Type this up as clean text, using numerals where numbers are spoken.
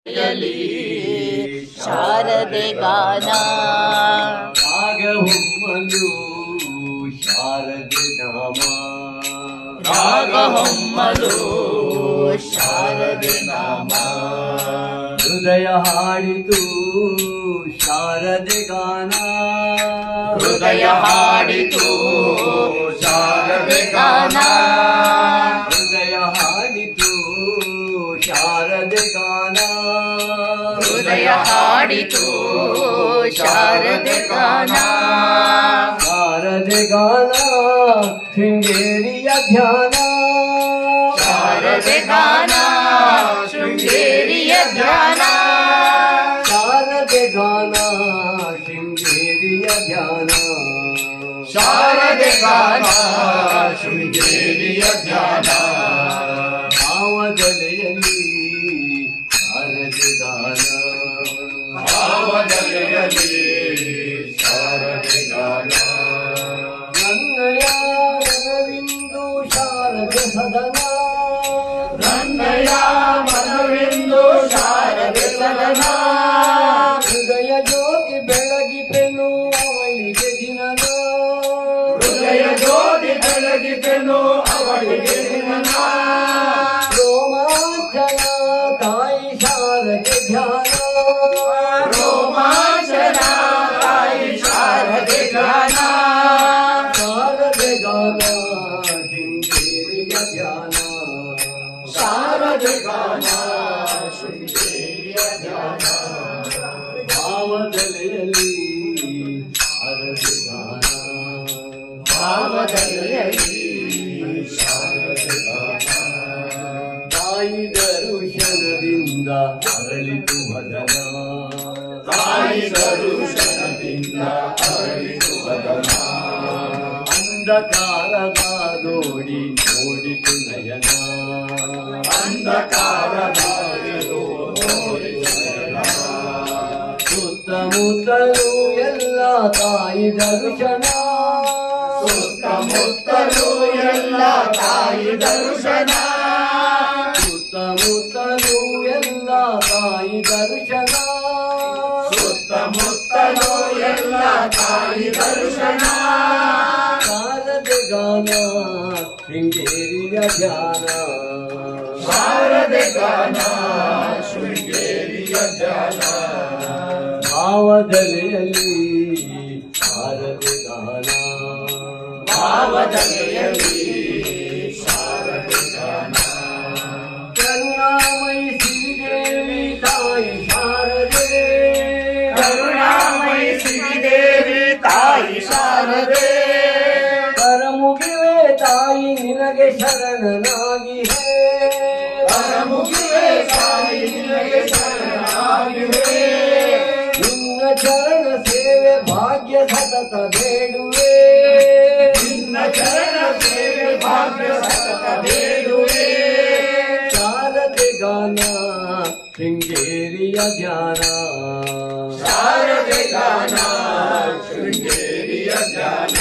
ಯಲಿ ಶಾರದೆ ಗಾನ ರಾಗಹೊಮ್ಮಲು ಶಾರದೆ ನಾಮ ರಾಗಹೊಮ್ಮಲು ಶಾರದೆ ನಾಮ ಹೃದಯ ಹಾಡಿತು ಶಾರದೆ ಗಾನ ಹೃದಯ ಹಾಡಿತು ಶಾರದೆ ಗಾನ ಹೃದಯ ಹಾಡಿತು ಶಾರದೆ ಗಾನ ಹೃದಯ ಹಾಡಿತು ಶಾರದೆ ಗಾನ ಶಾರದೆ ಗಾನ ಶೃಂಗೇರಿಯ ಧ್ಯಾನ ಶಾರದೆ ಗಾನ ಶೃಂಗೇರಿಯ ಧ್ಯಾನ ಶಾರದೆ ಗಾನ ಶೃಂಗೇರಿಯ ಧ್ಯಾನ ಶಾರದೆ ಗಾನ ಶೃಂಗೇರಿಯ ಧ್ಯಾನ ಭಾವದಲೆಯಲ್ಲಿ ಶಾರದೆ ಗಾನ ಭಾವದಲೆಯಲ್ಲಿ ಶಾರದೆ ಗಾನ ನನ್ನಯ ಮನವಿಂದು ಶಾರದೆ ಸದನ ನನ್ನಯ ಮನವಿಂದು ಶಾರದೆ ಸದನ ಹೃದಯ ಜ್ಯೋತಿ ಬೆಳಗಿಪೆನು ಅವಳಿಗೆ ದಿನನ ಹೃದಯ ಜ್ಯೋತಿ ಬೆಳಗಿಪೆನು ಅವಳಿಗೆ ದಿನನ ರೋಮಾಂಚನ ತಾಯಿ ಶಾರದೆ ಧ್ಯಾನ ರೋಮಾಂಚನ ತಾಯಿ ಶಾರದೆ ಗಾನ ಶಾರದೆ ಗಾನ ಶೃಂಗೇರಿಯ ಧ್ಯಾನ ಶಾರದೆ ಗಾನ ಶೃಂಗೇರಿಯ ಧ್ಯಾನ ಭಾವದಲೆಯಲ್ಲಿ ಶಾರದೆ ಗಾನ ಭಾವದಲೆಯಲ್ಲಿ ಶಾರದೆ ಗಾನ ತಾಯಿ ದರ್ಶನದಿಂದ ಅರಳಿತು ವದನ ತಾಯಿ ದರ್ಶನದಿಂದ ಅರಳಿತು ವದನ ಅಂಧಕಾರದ ನೋಡಿ ನೋಡಿತು ನಯನ ಅಂಧಕಾರದ ನೋಡಿತು ನಯನ ಸುತ್ತಮುತ್ತಲು ಎಲ್ಲ ತಾಯಿ ದರ್ಶನ ಸುತ್ತಮುತ್ತಲು ಎಲ್ಲ ತಾಯಿ ದರ್ಶನ ಸುತ್ತಮುತ್ತಲು ಎಲ್ಲ ತಾಯಿ ದರ್ಶನ ಸುತ್ತಮುತ್ತಲು ಎಲ್ಲ ತಾಯಿ ದರ್ಶನ ಶಾರದೆ ಗಾನ ಶೃಂಗೇರಿಯ ಧ್ಯಾನ ಶಾರದೆ ಗಾನ ಶೃಂಗೇರಿಯ ಧ್ಯಾನ ಭಾವದಲೆಯಲ್ಲಿ ಶಾರದೆ ಗಾನ ಭಾವದಲೆಯಲ್ಲಿ ಶಾರದೆ ಗಾನ ಕರುಣಾಮಯಿ ಶ್ರೀದೇವಿ ತಾಯಿ ಶಾರದೆ ಕರುಣಾಮಯಿ ಶ್ರೀದೇವಿ ತಾಯಿ ಶಾರದೆ ಕರಮುಗಿವೆ ತಾಯಿ ನಿನಗೆ ಶರಣನಾಗಿ ಹೇ ಮುಗಿವೆ ತಾಯಿ ನಿನಗೆ ಶರಣಾಗಿವೆ ನಿನ್ನ ಚರಣ ಸೇವೆ ಭಾಗ್ಯ ಸತತ ಬೇಡುವೆ ನಿನ್ನ ಚರಣ ಸೇವೆ ಭಾಗ್ಯ ಸತತ ಬೇಡುವೆ ಶಾರದೆ ಗಾನ ಶೃಂಗೇರಿಯ ಧ್ಯಾನ ಶಾರದೆ ಗಾನ ಶೃಂಗೇರಿಯ ಧ್ಯಾನ